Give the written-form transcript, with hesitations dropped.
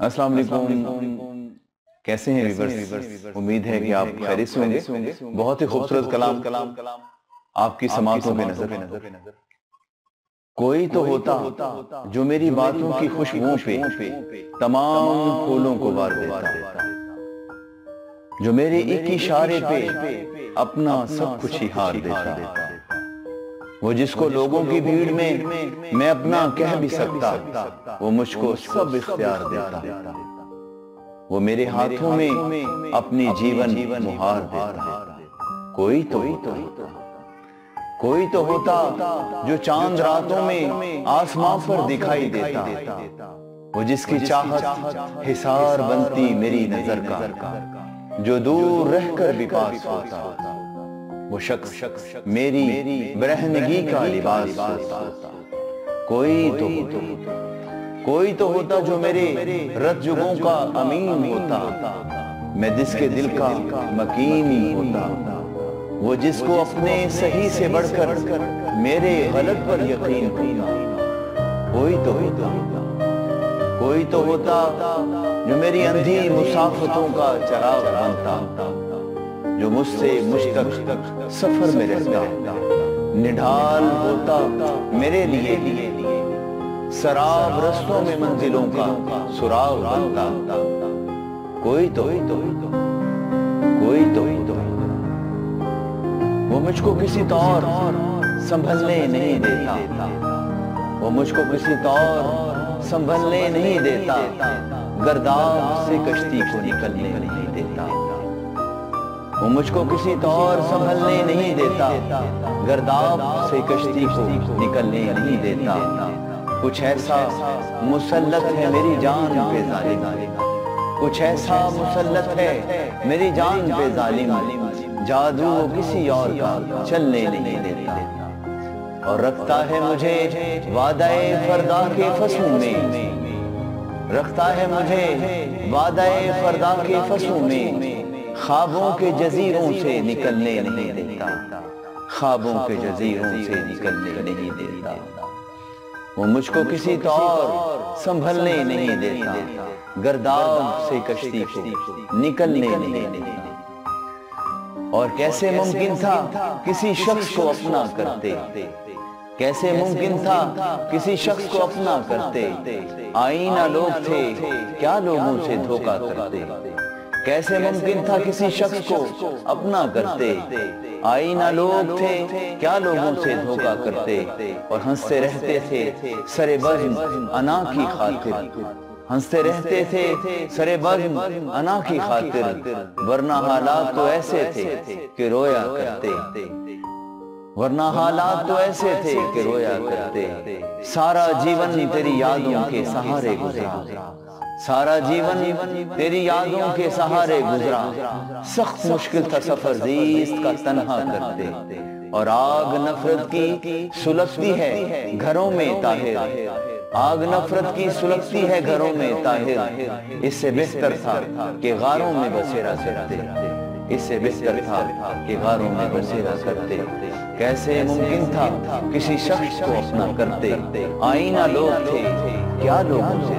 السلام علیکم، کیسے ہیں ویورز؟ امید ہے کہ آپ خیریت سے ہوں گے۔ بہت ہی خوبصورت کلام آپ کی سماعتوں پہ نظر۔ کوئی تو ہوتا جو میری باتوں کی خوشبوؤں پہ تمام پھولوں کو وار دیتا، جو میرے ایک اشارے پہ اپنا سب کچھ ہی ہار دیتا، وہ جس کو لوگوں کی بھیڑ میں اپنا کہہ بھی سکتا، وہ مجھ کو سب اختیار دیتا، وہ میرے ہاتھوں میں اپنی جیون مہار دیتا۔ کوئی تو ہوتا جو چاند راتوں میں آسمان پر دکھائی دیتا، وہ جس کی چاہت حصار بنتی میری نظر کا، جو دور رہ کر بھی پاس ہوتا، وہ شخص میری برہنگی کا لباس ہوتا۔ کوئی تو ہوتا جو میرے رت جگوں کا امین ہوتا، میں جس کے دل کا مکین ہوتا، وہ جس کو اپنے صحیح سے بڑھ کر میرے غلط پر یقین ہوتا۔ کوئی تو ہوتا جو میری اندھی مسافتوں کا چراغ بنتا، جو مجھ سے مجھ تک سفر میں رہتا، نڈھال ہوتا میرے لیے، سراب رستوں میں منزلوں کا سراغ بنتا۔ کوئی تو وہ مجھ کو کسی طور سنبھلنے نہیں دیتا، وہ مجھ کو کسی طور سنبھلنے نہیں دیتا، گرداب سے کشتی کو نکلنے نہیں دیتا، وہ مجھ کو کسی طور سنبھلنے نہیں دیتا، گرداب سے کشتی کو نکلنے نہیں دیتا۔ کچھ ایسا مسلط ہے میری جان پہ ظالم، کچھ ایسا مسلط ہے میری جان پہ ظالم، جادو کسی اور کا چلنے نہیں دیتا، اور رکھتا ہے مجھے وعدہ فردا کے فصلوں میں، رکھتا ہے مجھے وعدہ فردا کے فصلوں میں، خوابوں کے جزیروں سے نکلنے نہیں دیتا، خوابوں کے جزیروں سے نکلنے نہیں دیتا، وہ مجھ کو کسی طور سنبھلنے نہیں دیتا، گرداب سے کشتی کو نکلنے نہیں دیتا۔ اور کیسے ممکن تھا کسی شخص کو اپنا کرتے، کیسے ممکن تھا کسی شخص کو اپنا کرتے، آئینہ لوگ تھے کیا لوگوں سے دھوکہ کرتے، کیسے ممکن تھا کسی شخص کو اپنا کرتے، آئینہ لوگ تھے کیا لوگوں سے دھوکہ کرتے، اور ہنستے رہتے تھے سر بزم انا کی خاطر، ہنستے رہتے تھے سر بزم انا کی خاطر، ورنہ حالات تو ایسے تھے کہ رویا کرتے، ورنہ حالات تو ایسے تھے کہ رویا کرتے۔ سارا جیون تیری یادوں کے سہارے گزرا، سارا جیون تیری یادوں کے سہارے گزرا، سخت مشکل تھا سفر زیست کا تنہا کرتے، اور آگ نفرت کی سلگتی ہے گھروں میں طاہر، آگ نفرت کی سلگتی ہے گھروں میں طاہر، اس سے بہتر تھا کہ غاروں میں بسیرا کرتے، اس سے بہتر تھا کہ غاروں میں بسیرا کرتے۔ کیسے ممکن تھا کسی شخص کو اپنا کرتے، آئینہ لوگ تھے کیا لوگوں سے